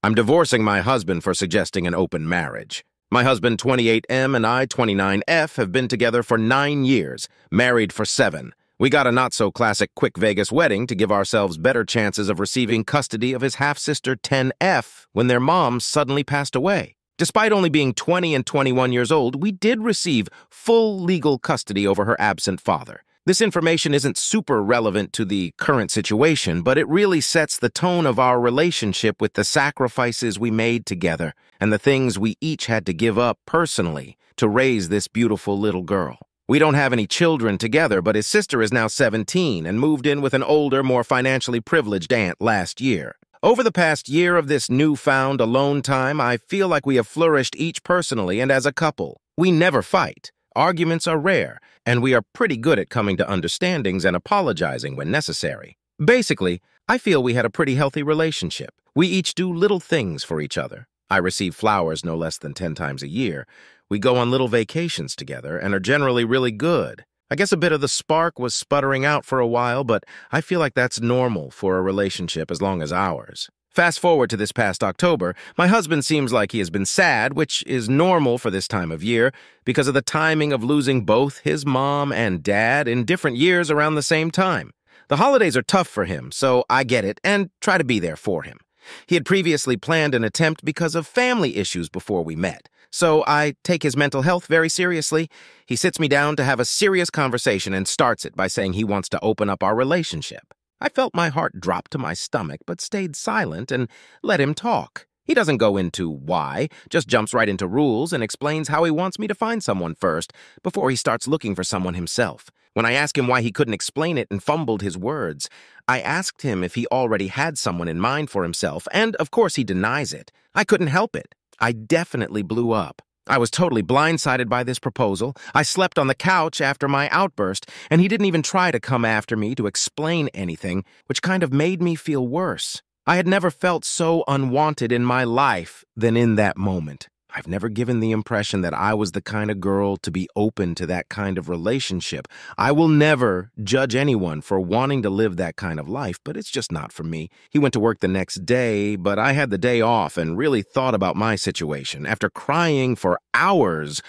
I'm divorcing my husband for suggesting an open marriage. My husband, 28M, and I, 29F, have been together for 9 years, married for 7. We got a not-so-classic quick Vegas wedding to give ourselves better chances of receiving custody of his half-sister, 10F, when their mom suddenly passed away. Despite only being 20 and 21 years old, we did receive full legal custody over her absent father. This information isn't super relevant to the current situation, but it really sets the tone of our relationship with the sacrifices we made together and the things we each had to give up personally to raise this beautiful little girl. We don't have any children together, but his sister is now 17 and moved in with an older, more financially privileged aunt last year. Over the past year of this newfound alone time, I feel like we have flourished each personally and as a couple. We never fight. Arguments are rare, and we are pretty good at coming to understandings and apologizing when necessary. Basically, I feel we had a pretty healthy relationship. We each do little things for each other. I receive flowers no less than 10 times a year. We go on little vacations together and are generally really good. I guess a bit of the spark was sputtering out for a while, but I feel like that's normal for a relationship as long as ours. Fast forward to this past October, my husband seems like he has been sad, which is normal for this time of year because of the timing of losing both his mom and dad in different years around the same time. The holidays are tough for him, so I get it and try to be there for him. He had previously planned an attempt because of family issues before we met, so I take his mental health very seriously. He sits me down to have a serious conversation and starts it by saying he wants to open up our relationship. I felt my heart drop to my stomach, but stayed silent and let him talk. He doesn't go into why, just jumps right into rules and explains how he wants me to find someone first before he starts looking for someone himself. When I asked him why he couldn't explain it and fumbled his words, I asked him if he already had someone in mind for himself, and of course he denies it. I couldn't help it. I definitely blew up. I was totally blindsided by this proposal. I slept on the couch after my outburst, and he didn't even try to come after me to explain anything, which kind of made me feel worse. I had never felt so unwanted in my life than in that moment. I've never given the impression that I was the kind of girl to be open to that kind of relationship. I will never judge anyone for wanting to live that kind of life, but it's just not for me. He went to work the next day, but I had the day off and really thought about my situation. After crying for hours,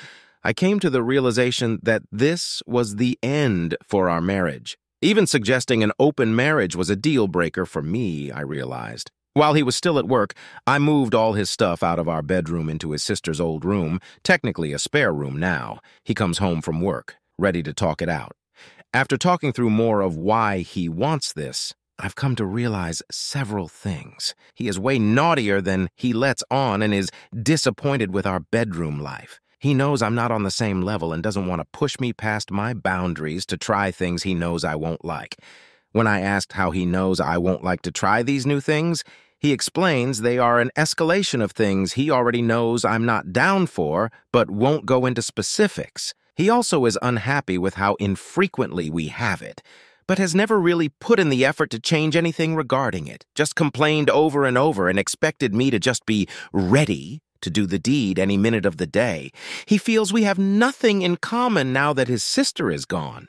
I came to the realization that this was the end for our marriage. Even suggesting an open marriage was a deal breaker for me, I realized. While he was still at work, I moved all his stuff out of our bedroom into his sister's old room, technically a spare room now. He comes home from work, ready to talk it out. After talking through more of why he wants this, I've come to realize several things. He is way naughtier than he lets on and is disappointed with our bedroom life. He knows I'm not on the same level and doesn't want to push me past my boundaries to try things he knows I won't like. When I asked how he knows I won't like to try these new things, he explains they are an escalation of things he already knows I'm not down for, but won't go into specifics. He also is unhappy with how infrequently we have it, but has never really put in the effort to change anything regarding it, just complained over and over and expected me to just be ready to do the deed any minute of the day. He feels we have nothing in common now that his sister is gone.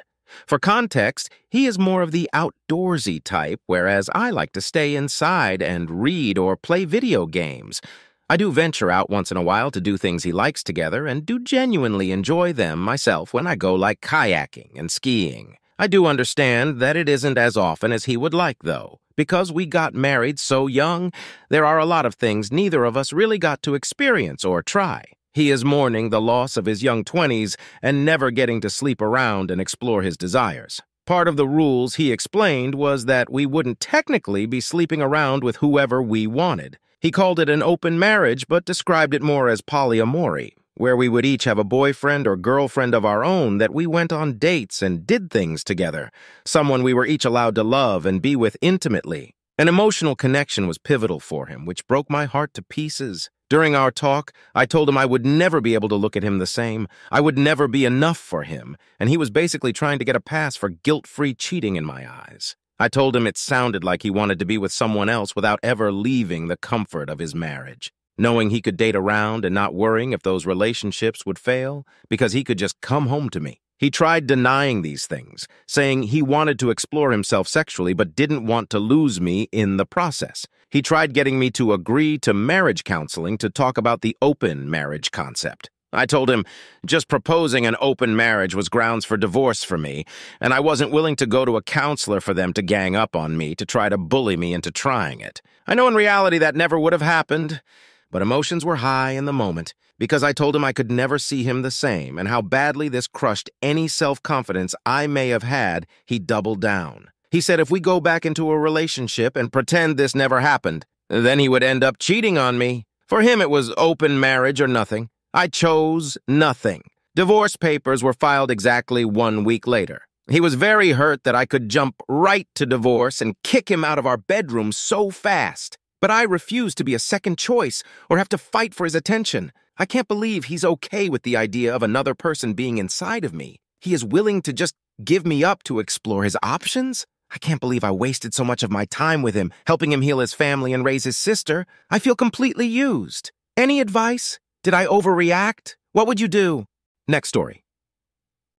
For context, he is more of the outdoorsy type, whereas I like to stay inside and read or play video games. I do venture out once in a while to do things he likes together and do genuinely enjoy them myself when I go like kayaking and skiing. I do understand that it isn't as often as he would like, though. Because we got married so young, there are a lot of things neither of us really got to experience or try. He is mourning the loss of his young 20s and never getting to sleep around and explore his desires. Part of the rules he explained was that we wouldn't technically be sleeping around with whoever we wanted. He called it an open marriage, but described it more as polyamory, where we would each have a boyfriend or girlfriend of our own that we went on dates and did things together, someone we were each allowed to love and be with intimately. An emotional connection was pivotal for him, which broke my heart to pieces. During our talk, I told him I would never be able to look at him the same. I would never be enough for him, and he was basically trying to get a pass for guilt-free cheating in my eyes. I told him it sounded like he wanted to be with someone else without ever leaving the comfort of his marriage, knowing he could date around and not worrying if those relationships would fail because he could just come home to me. He tried denying these things, saying he wanted to explore himself sexually but didn't want to lose me in the process. He tried getting me to agree to marriage counseling to talk about the open marriage concept. I told him just proposing an open marriage was grounds for divorce for me, and I wasn't willing to go to a counselor for them to gang up on me to try to bully me into trying it. I know in reality that never would have happened, but emotions were high in the moment because I told him I could never see him the same and how badly this crushed any self-confidence I may have had. He doubled down. He said if we go back into a relationship and pretend this never happened, then he would end up cheating on me. For him, it was open marriage or nothing. I chose nothing. Divorce papers were filed exactly 1 week later. He was very hurt that I could jump right to divorce and kick him out of our bedroom so fast. But I refused to be a second choice or have to fight for his attention. I can't believe he's okay with the idea of another person being inside of me. He is willing to just give me up to explore his options? I can't believe I wasted so much of my time with him, helping him heal his family and raise his sister. I feel completely used. Any advice? Did I overreact? What would you do? Next story.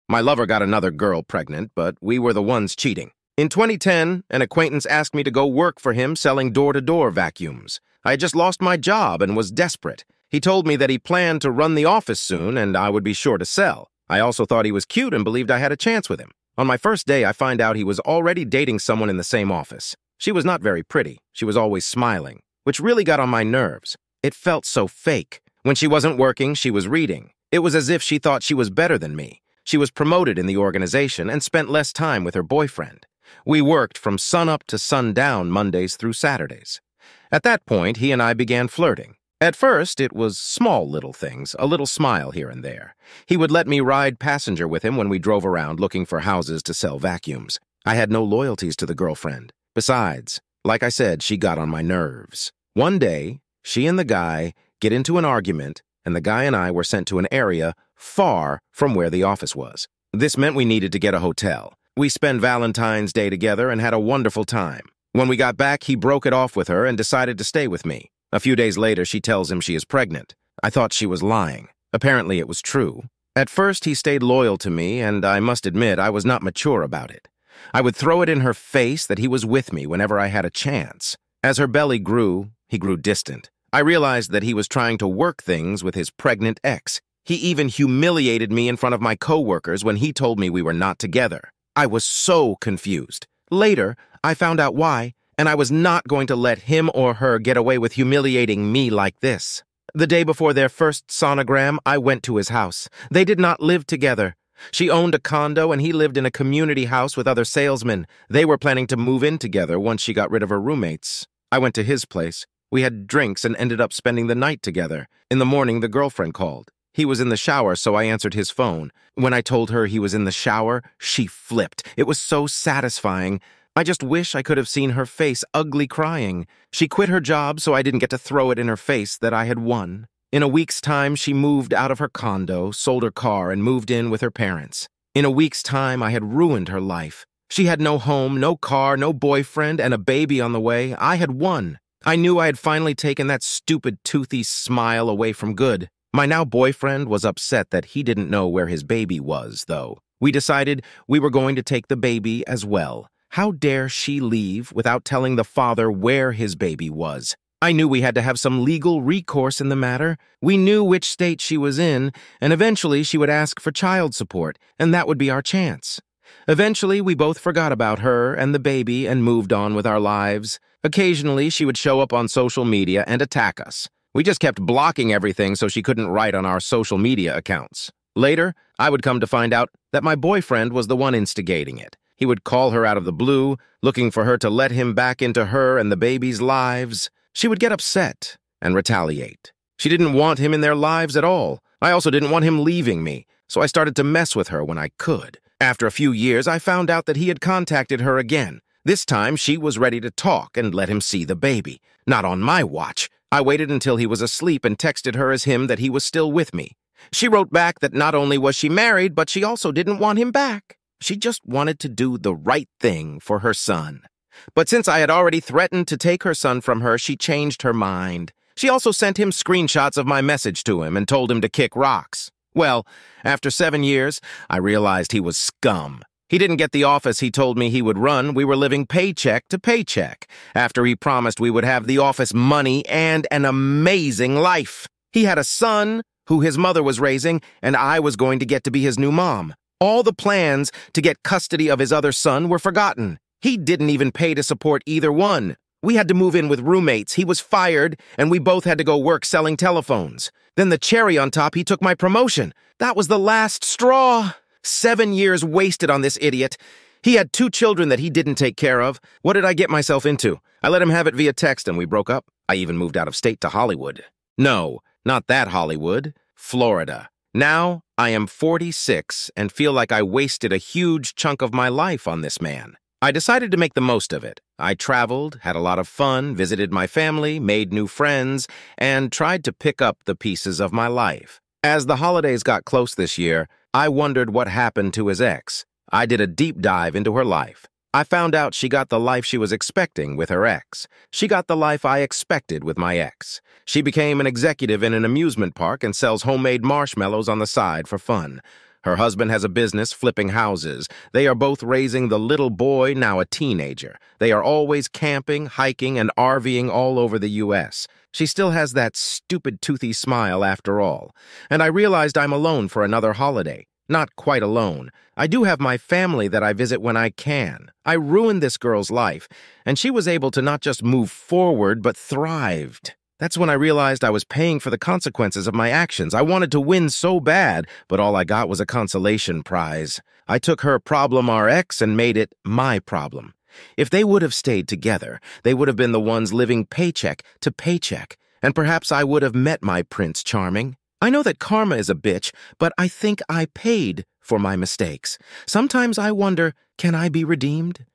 My lover got another girl pregnant, but we were the ones cheating. In 2010, an acquaintance asked me to go work for him selling door-to-door vacuums. I had just lost my job and was desperate. He told me that he planned to run the office soon and I would be sure to sell. I also thought he was cute and believed I had a chance with him. On my first day, I find out he was already dating someone in the same office. She was not very pretty. She was always smiling, which really got on my nerves. It felt so fake. When she wasn't working, she was reading. It was as if she thought she was better than me. She was promoted in the organization and spent less time with her boyfriend. We worked from sunup to sundown Mondays through Saturdays. At that point, he and I began flirting. At first, it was small little things, a little smile here and there. He would let me ride passenger with him when we drove around looking for houses to sell vacuums. I had no loyalties to the girlfriend. Besides, like I said, she got on my nerves. One day, she and the guy get into an argument, and the guy and I were sent to an area far from where the office was. This meant we needed to get a hotel. We spent Valentine's Day together and had a wonderful time. When we got back, he broke it off with her and decided to stay with me. A few days later, she tells him she is pregnant. I thought she was lying. Apparently, it was true. At first, he stayed loyal to me, and I must admit I was not mature about it. I would throw it in her face that he was with me whenever I had a chance. As her belly grew, he grew distant. I realized that he was trying to work things with his pregnant ex. He even humiliated me in front of my coworkers when he told me we were not together. I was so confused. Later, I found out why, and I was not going to let him or her get away with humiliating me like this. The day before their first sonogram, I went to his house. They did not live together. She owned a condo and he lived in a community house with other salesmen. They were planning to move in together once she got rid of her roommates. I went to his place. We had drinks and ended up spending the night together. In the morning, the girlfriend called. He was in the shower, so I answered his phone. When I told her he was in the shower, she flipped. It was so satisfying. I just wish I could have seen her face ugly crying. She quit her job, so I didn't get to throw it in her face that I had won. In a week's time, she moved out of her condo, sold her car, and moved in with her parents. In a week's time, I had ruined her life. She had no home, no car, no boyfriend, and a baby on the way. I had won. I knew I had finally taken that stupid, toothy smile away from good. My now boyfriend was upset that he didn't know where his baby was, though. We decided we were going to take the baby as well. How dare she leave without telling the father where his baby was? I knew we had to have some legal recourse in the matter. We knew which state she was in, and eventually she would ask for child support, and that would be our chance. Eventually, we both forgot about her and the baby and moved on with our lives. Occasionally, she would show up on social media and attack us. We just kept blocking everything so she couldn't write on our social media accounts. Later, I would come to find out that my boyfriend was the one instigating it. He would call her out of the blue, looking for her to let him back into her and the baby's lives. She would get upset and retaliate. She didn't want him in their lives at all. I also didn't want him leaving me, so I started to mess with her when I could. After a few years, I found out that he had contacted her again. This time, she was ready to talk and let him see the baby. Not on my watch. I waited until he was asleep and texted her as him that he was still with me. She wrote back that not only was she married, but she also didn't want him back. She just wanted to do the right thing for her son. But since I had already threatened to take her son from her, she changed her mind. She also sent him screenshots of my message to him and told him to kick rocks. Well, after 7 years, I realized he was scum. He didn't get the office he told me he would run. We were living paycheck to paycheck, after he promised we would have the office money and an amazing life. He had a son who his mother was raising, and I was going to get to be his new mom. All the plans to get custody of his other son were forgotten. He didn't even pay to support either one. We had to move in with roommates. He was fired, and we both had to go work selling telephones. Then the cherry on top, he took my promotion. That was the last straw. 7 years wasted on this idiot. He had 2 children that he didn't take care of. What did I get myself into? I let him have it via text, and we broke up. I even moved out of state to Hollywood. No, not that Hollywood. Florida. Now, I am 46 and feel like I wasted a huge chunk of my life on this man. I decided to make the most of it. I traveled, had a lot of fun, visited my family, made new friends, and tried to pick up the pieces of my life. As the holidays got close this year, I wondered what happened to his ex. I did a deep dive into her life. I found out she got the life she was expecting with her ex. She got the life I expected with my ex. She became an executive in an amusement park and sells homemade marshmallows on the side for fun. Her husband has a business flipping houses. They are both raising the little boy, now a teenager. They are always camping, hiking, and RVing all over the U.S. She still has that stupid toothy smile after all. And I realized I'm alone for another holiday. Not quite alone. I do have my family that I visit when I can. I ruined this girl's life, and she was able to not just move forward, but thrived. That's when I realized I was paying for the consequences of my actions. I wanted to win so bad, but all I got was a consolation prize. I took her problem RX and made it my problem. If they would have stayed together, they would have been the ones living paycheck to paycheck, and perhaps I would have met my Prince Charming. I know that karma is a bitch, but I think I paid for my mistakes. Sometimes I wonder, can I be redeemed?